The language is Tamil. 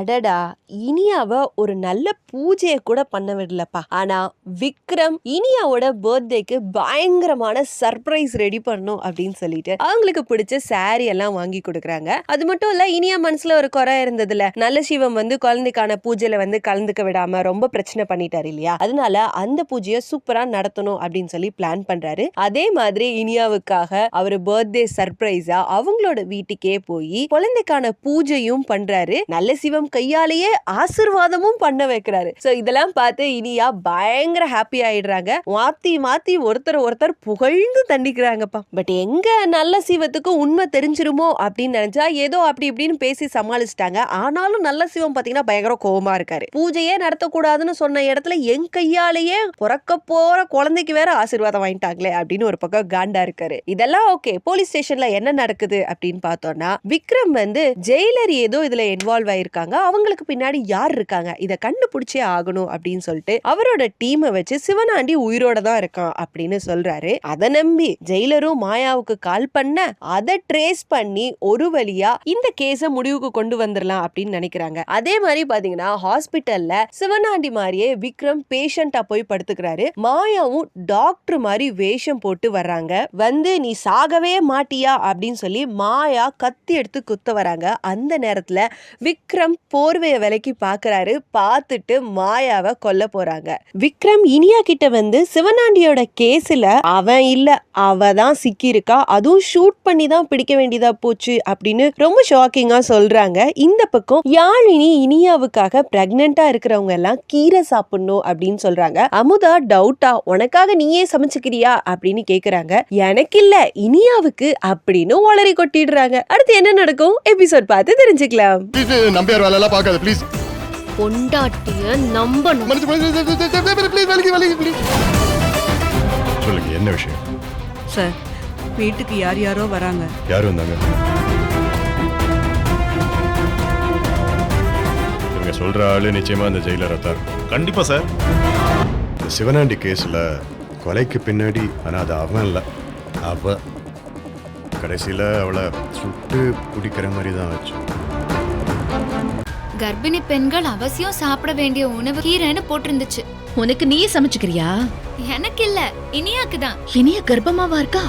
அடடா, இனியாவ ஒரு நல்ல பூஜையை கூட பண்ண விடலப்பா. ஆனா விக்ரம் இனியாவோட பர்த்டேக்கு பயங்கரமான சர்ப்ரைஸ் ரெடி பண்ணும் அப்படின்னு சொல்லிட்டு அவங்களுக்கு பிடிச்ச சாரி எல்லாம் வாங்கி கொடுக்குறாங்க. அது மட்டும் இல்ல, இனியா மனசுல ஒரு குறை இருந்ததுல, நல்ல சிவம் குழந்தைக்கான பூஜையில கலந்துக்க விடாம ரொம்ப பிரச்சனை பண்ணிட்டாரு இல்லையா, அதனால அந்த பூஜையை சூப்பரா நடத்தணும் அப்படின்னு சொல்லி பிளான் பண்றாரு. அதே மாதிரி இனியாவுக்காக அவரு பர்த்டே சர்ப்ரைஸா அவங்களோட வீட்டுக்கே போய் குழந்தைக்கான பூஜையும் பண்றாரு. நல்ல சிவம் கையாலேயே ஆசீர்வாதமும் பண்ண வைக்கிறாரு. சோ இதெல்லாம் பார்த்து இனியா பயங்கர ஹாப்பி ஆயிடுறாங்க. மாத்தி மாத்தி ஒருத்தர் புகழ்ந்து தண்டிக்கிறாங்கப்பா. பட் எங்க நல்ல சிவத்துக்கு உண்மை தெரிஞ்சிருமோ அப்படின்னு நினைச்சா ஏதோ அப்படி இப்படின்னு பேசி சமாளிச்சிட்டாங்க. ஆனாலும் நல்ல சிவம் பாத்தீங்கன்னா பயங்கர கோவமா இருக்காரு. பூஜையே நடத்தக்கூடாதுன்னு சொன்ன இடத்துல என் கையாலேயே பிறக்க போற குழந்தைக்கு வேற ஆசீர்வாதம் வாங்கிட்டாங்களே அப்படின்னு ஒரு பக்கம் காண்டா இருக்காரு. இதெல்லாம் ஓகே. போலீஸ் ஸ்டேஷன்ல என்ன நடக்குது அப்படின்னு பார்த்தோம்னா, விக்ரம் ஜெயிலர் ஏதோ இதுல இன்வால்வ் ஆயிருக்காங்க. அவங்களுக்கு பின்னாடி யார் இருக்காங்க, இத கண்டுபிடிச்சே ஆகணும் அப்படின்னு சொல்லிட்டு அவரோட டீமை வச்சு சிவனாண்டி உயிரோட தான் இருக்கான் அப்படின்னு சொல்றாரு. அதை நம்பி ஜெயிலரும் மாயாவுக்கு கால் பண்ண அதை ட்ரேஸ் பண்ணி ஒரு வழியா இந்த கேஸ முடிவுக்கு கொண்டு வந்துடலாம் அப்படின்னு நினைக்கிறாங்க. அதே மாதிரி பாத்தீங்கன்னா ஹாஸ்பிட்டல்ல சிவனாண்டி மாதிரியே விக்ரம் பேஷண்டா போய் படுத்துக்கிறாரு. மாயாவும் டாக்டர் மாதிரி வேஷம் போட்டு வர்றாங்க. நீ சாகவே மாட்டியா அப்படின்னு சொல்லி மாயா கத்தி எடுத்து குத்த வராங்க. அந்த நேரத்துல விக்ரம் போர்வைய விலைக்கு பாக்குறாரு. பார்த்துட்டு மாயாவை கொல்ல போறாங்க. விக்ரம் இனியா கிட்ட சிவனாண்டியோட கேஸ்ல அவன் இல்ல, அவ தான் சிக்கி இருக்கா, அதுவும் ஷூட் பண்ணி தான் பிடிக்க வேண்டியதா போச்சு அப்படின்னு ரொம்ப ஷாக்கிங்கா சொல்றாங்க. இந்த பக்கம் யாழினி இனியாவுக்காக பிரெக்னெண்டா இருக்கிறவங்க எல்லாம் கீரை சாப்பிடணும் அப்படின்னு சொல்றாங்க. அமுதா டவுட்டா உனக்காக நீயே சமைச்சுக்கிறியா அப்படின்னு கேக்குறாங்க. எனக்கு இல்ல இனியாவுக்கு அப்படின்னு ஒளறி கொட்டிடுறாங்க. அடுத்து என்ன நடக்கும் எபிசோட் பார்த்து தெரிஞ்சுக்கலாம். நம்பியார் வேலை எல்லாம் பார்க்காத ப்ளீஸ். பொண்டாட்டிய நம்பணும். சொல்லுங்க, என்ன விஷயம்? சார், வீட்டுக்கு யாரோ வராங்க. யாரு வந்தாங்க? இவங்க சொல்ற ஆளு நிச்சயமா அந்த ஜெயிலரா தான். கண்டிப்பா சார். இந்த சிவனாண்டி கேஸ்ல கொலைக்கு பின்னாடி, ஆனா அது அவன் இல்ல, அவ. கடைசியில அவளை சுட்டு குடிக்கிற மாதிரி தான் ஆச்சு. கர்ப்பிணி பெண்கள் அவசியம் சாப்பிட வேண்டிய உணவு கீரைன்னு போட்டிருந்துச்சு. உனக்கு நீயே சமைச்சுக்கிறியா? எனக்கு இல்ல, இனியாக்கு தான். இனிய கர்ப்பமாவா இருக்கா?